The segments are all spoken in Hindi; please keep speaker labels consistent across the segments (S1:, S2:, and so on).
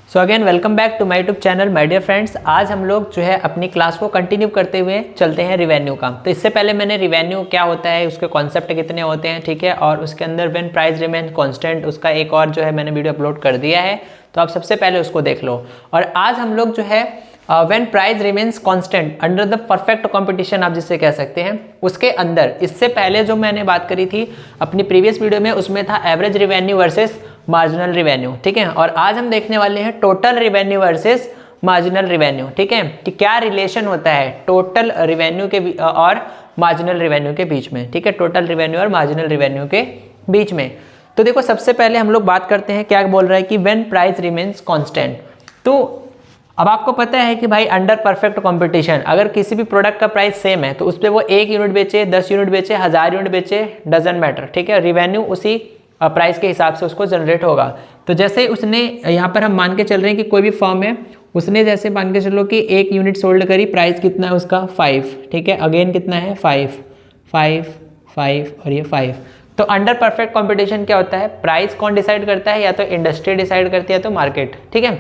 S1: So again welcome back to my YouTube channel my dear friends. आज हम लोग जो है अपनी क्लास को कंटिन्यू करते हुए चलते हैं रिवेन्यू का। तो इससे पहले मैंने रिवेन्यू क्या होता है, उसके कॉन्सेप्ट कितने होते हैं, ठीक है, और उसके अंदर व्हेन प्राइस रिमेन कांस्टेंट उसका एक और जो है मैंने वीडियो अपलोड कर दिया है, तो आप सबसे पहले उसको देख लो। और आज हम लोग जो है when price remains constant under the perfect competition आप जिसे कह सकते हैं, उसके अंदर इससे पहले जो मैंने बात करी थी अपनी प्रीवियस वीडियो में, उसमें था average revenue versus marginal revenue, ठीक है। और आज हम देखने वाले हैं total revenue versus marginal revenue, ठीक है, कि क्या रिलेशन होता है टोटल रिवेन्यू के और मार्जिनल रिवेन्यू के बीच में, ठीक है, टोटल रिवेन्यू और मार्जिनल रिवेन्यू के बीच में। तो देखो सबसे पहले हम लोग बात करते हैं, क्या बोल रहा है कि व्हेन प्राइस रिमेन्स कांस्टेंट। तो अब आपको पता है कि भाई अंडर परफेक्ट कंपटीशन अगर किसी भी प्रोडक्ट का प्राइस सेम है तो उस पर वो 1 यूनिट बेचे, 10 यूनिट बेचे, 1000 यूनिट बेचे, डजंट मैटर, ठीक है, रिवेन्यू उसी प्राइस के हिसाब से उसको जनरेट होगा। तो जैसे उसने यहाँ पर हम मान के चल रहे हैं कि कोई भी फर्म है, उसने जैसे मान के चलो कि 1 यूनिट सोल्ड करी, प्राइस कितना है उसका 5, ठीक है, अगेन कितना है 5 5 5 और ये 5। तो अंडर परफेक्ट कंपटीशन क्या होता है, प्राइस कौन डिसाइड करता है, या तो इंडस्ट्री डिसाइड करती है या तो मार्केट, ठीक है।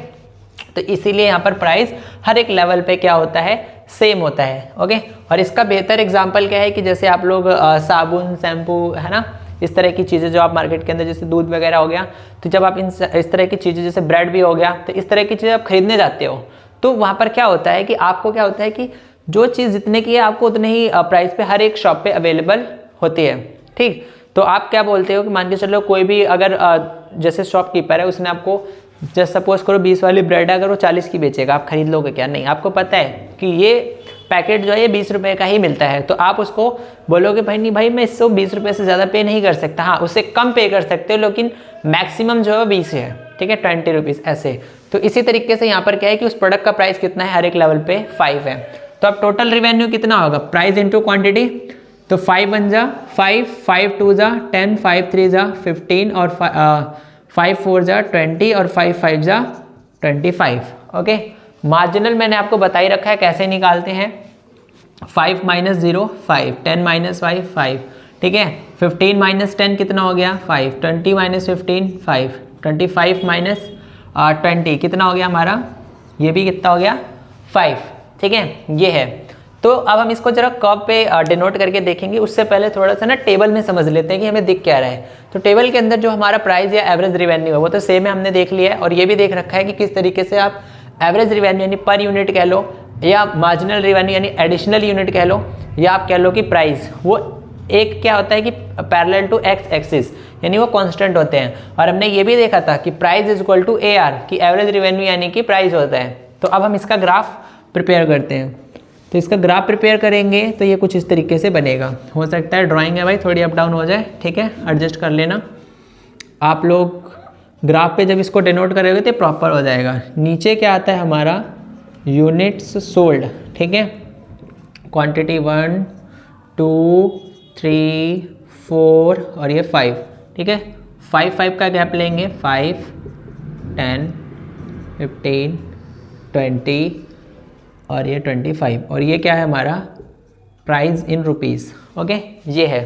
S1: तो इसीलिए यहाँ पर प्राइस हर एक लेवल पे क्या होता है, सेम होता है, ओके। और इसका बेहतर एग्जांपल क्या है कि जैसे आप लोग साबुन, शैम्पू, है ना, इस तरह की चीज़ें जो आप मार्केट के अंदर, जैसे दूध वगैरह हो गया, तो जब आप इस तरह की चीज़ें, जैसे ब्रेड भी हो गया, तो इस तरह की चीज़ें आप खरीदने जाते हो, तो वहाँ पर क्या होता है कि आपको क्या होता है कि जो चीज़ जितने की है आपको उतने ही प्राइस पे हर एक शॉप पे अवेलेबल होती है, ठीक। तो आप क्या बोलते हो कि मान के चलो कोई भी अगर जैसे शॉपकीपर है, उसने आपको जस्ट सपोज करो 20 वाली ब्रेड है, अगर वो 40 की बेचेगा, आप खरीद लोगे क्या? नहीं, आपको पता है कि ये पैकेट जो है ये 20 रुपये का ही मिलता है, तो आप उसको बोलोगे भाई नहीं भाई मैं इससे 20 रुपये से ज़्यादा पे नहीं कर सकता, हाँ उससे कम पे कर सकते हो, लेकिन मैक्सिमम जो है 20 है, ठीक है, 20 रुपीज़ ऐसे। तो इसी तरीके से यहाँ पर क्या है कि उस प्रोडक्ट का प्राइस कितना है, हर एक लेवल पे 5 है। तो अब टोटल रिवेन्यू कितना होगा, प्राइस इंटू क्वान्टिटी, तो 5 1 जा 5, 5 2 जा 10, 5 3 जा 15 और 5 4 जा 20 और 5 5 जा 25, ओके। मार्जिनल मैंने आपको बता ही रखा है कैसे निकालते हैं, 5 माइनस 0 5, 10 माइनस 5 5, ठीक है, 15 माइनस 10 कितना हो गया 5, 20 माइनस 15 5, 25 माइनस 20 कितना हो गया हमारा, ये भी कितना हो गया 5, ठीक है, ये है। तो अब हम इसको जरा कर्व पे डिनोट करके देखेंगे, उससे पहले थोड़ा सा ना टेबल में समझ लेते हैं कि हमें दिख क्या रहा है। तो टेबल के अंदर जो हमारा प्राइस या एवरेज रिवेन्यू है वो तो सेम है, हमने देख लिया है, और ये भी देख रखा है कि किस तरीके से आप एवरेज रिवेन्यू यानी पर यूनिट कह लो, या मार्जिनल रिवेन्यू यानी एडिशनल यूनिट कह लो, या आप कह लो कि प्राइस वो एक क्या होता है कि पैरेलल टू एक्स एक्सिस, यानी वो कांस्टेंट होते हैं। और हमने ये भी देखा था कि price is equal to AR, कि एवरेज रिवेन्यू यानी कि प्राइस होता है। तो अब हम इसका ग्राफ प्रिपेयर करते हैं। तो इसका ग्राफ प्रिपेयर करेंगे तो ये कुछ इस तरीके से बनेगा। हो सकता है ड्राइंग है भाई थोड़ी अप डाउन हो जाए, ठीक है, एडजस्ट कर लेना। आप लोग ग्राफ पे जब इसको डिनोट करोगे तो प्रॉपर हो जाएगा। नीचे क्या आता है हमारा, यूनिट्स सोल्ड, ठीक है, क्वांटिटी 1 2 3 4 और ये 5, ठीक है, 5 5 का गैप लेंगे, 5 10 15 20 और ये 25, और ये क्या है हमारा प्राइस इन रुपीज़, ओके, ये है।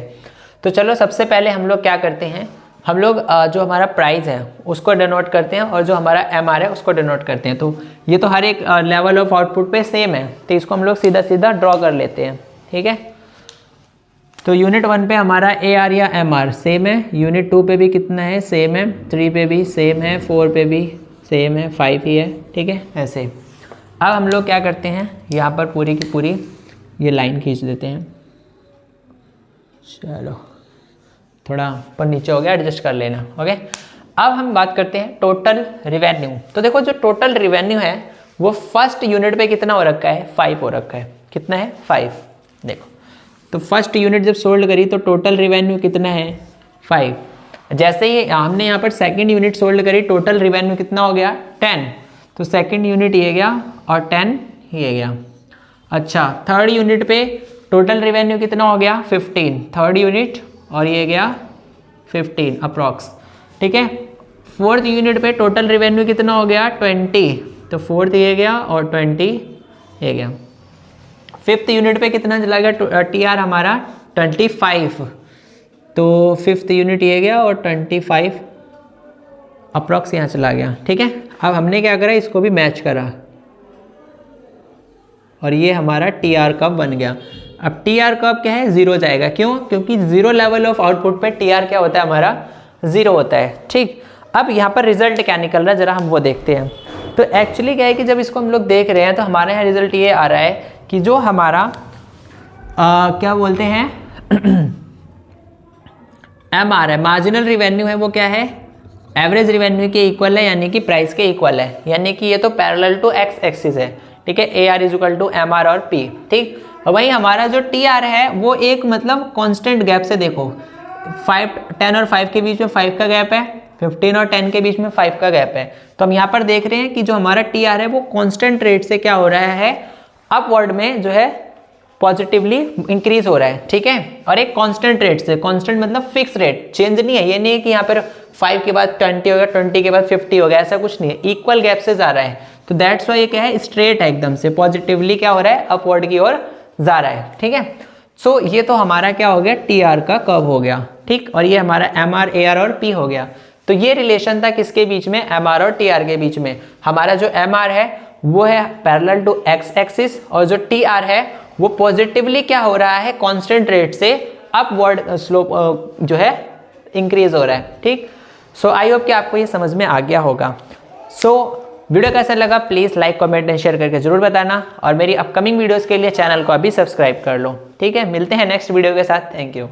S1: तो चलो सबसे पहले हम लोग क्या करते हैं, हम लोग जो हमारा प्राइस है उसको डिनोट करते हैं, और जो हमारा MR है उसको डिनोट करते हैं। तो ये तो हर एक लेवल ऑफ आउटपुट पे सेम है, तो इसको हम लोग सीधा सीधा ड्रॉ कर लेते हैं, ठीक है। तो यूनिट 1 पे हमारा AR या MR सेम है, यूनिट 2 पे भी कितना है, सेम है, 3 पे भी सेम है, 4 पे भी सेम है, 5 ही है, ठीक है, ऐसे। अब हम लोग क्या करते हैं, यहाँ पर पूरी की पूरी ये लाइन खींच देते हैं। चलो थोड़ा ऊपर नीचे हो गया, एडजस्ट कर लेना, ओके। अब हम बात करते हैं टोटल रिवेन्यू। तो देखो जो टोटल रिवेन्यू है वो फर्स्ट यूनिट पे कितना हो रखा है, 5 हो रखा है, कितना है 5, देखो। तो फर्स्ट यूनिट जब सोल्ड करी तो टोटल रिवेन्यू कितना है 5। जैसे ही हमने यहाँ पर सेकेंड यूनिट सोल्ड करी, टोटल रिवेन्यू कितना हो गया 10, तो सेकेंड यूनिट ये गया और 10 ये गया। अच्छा, थर्ड यूनिट पे टोटल रिवेन्यू कितना हो गया 15, थर्ड यूनिट, और ये गया 15 अप्रॉक्स, ठीक है। फोर्थ यूनिट पे टोटल रिवेन्यू कितना हो गया 20, तो फोर्थ ये गया और 20 ये गया। फिफ्थ यूनिट पे कितना चला गया TR हमारा 25, तो फिफ्थ यूनिट ये गया और 25 अप्रॉक्स यहाँ चला गया, ठीक है। अब हमने क्या करा, इसको भी मैच करा और ये हमारा टी आर कर्व बन गया। अब टी आर कर्व क्या है, जीरो जाएगा, क्यों? क्योंकि जीरो लेवल ऑफ आउटपुट पे टी आर क्या होता है, हमारा जीरो होता है, ठीक। अब यहाँ पर रिजल्ट क्या निकल रहा है, जरा हम वो देखते हैं। तो एक्चुअली क्या है कि जब इसको हम लोग देख रहे हैं तो हमारे यहाँ रिजल्ट ये आ रहा है कि जो हमारा क्या बोलते हैं एम आर है, मार्जिनल रिवेन्यू है, वो क्या है, एवरेज रिवेन्यू के इक्वल है, यानी कि प्राइस के इक्वल है, यानी कि ये तो पैरेलल टू एक्स एक्सिस है, ठीक है। A R is equal to M R और पी, ठीक। और वहीं हमारा जो टी आर है वो एक मतलब कांस्टेंट गैप से, देखो 10 और 5 के बीच में 5 का गैप है, 15 और 10 के बीच में 5 का गैप है। तो हम यहाँ पर देख रहे हैं कि जो हमारा टी आर है वो कांस्टेंट रेट से क्या हो रहा है, अपवर्ड में जो है पॉजिटिवली इंक्रीज हो रहा है, ठीक है। और एक कांस्टेंट रेट से, कांस्टेंट मतलब फिक्स रेट, चेंज नहीं है, ये नहीं है कि यहाँ पर 5 के बाद 20 हो गया, 20 के बाद 50 हो गया, ऐसा कुछ नहीं है, इक्वल गैप से जा रहा है। तो दैट्स वाई ये क्या है, स्ट्रेट है, एकदम से पॉजिटिवली क्या हो रहा है, अपवर्ड की ओर जा रहा है, ठीक है। सो ये तो हमारा क्या हो गया, टी आर का कर्व हो गया, ठीक। और ये हमारा एम आर, ए आर और पी हो गया। तो ये रिलेशन था किसके बीच में, एम आर और टी आर के बीच में। हमारा जो एम आर है वो है पैरेलल टू एक्स एक्सिस, और जो टी आर है वो पॉजिटिवली क्या हो रहा है, कांस्टेंट रेट से अपवर्ड स्लोप जो है इंक्रीज हो रहा है, ठीक। सो आई होप कि आपको ये समझ में आ गया होगा। सो वीडियो कैसा लगा please like, comment and share करके जरूर बताना, और मेरी अपकमिंग वीडियोस के लिए चैनल को अभी सब्सक्राइब कर लो, ठीक है। मिलते हैं नेक्स्ट वीडियो के साथ, थैंक यू।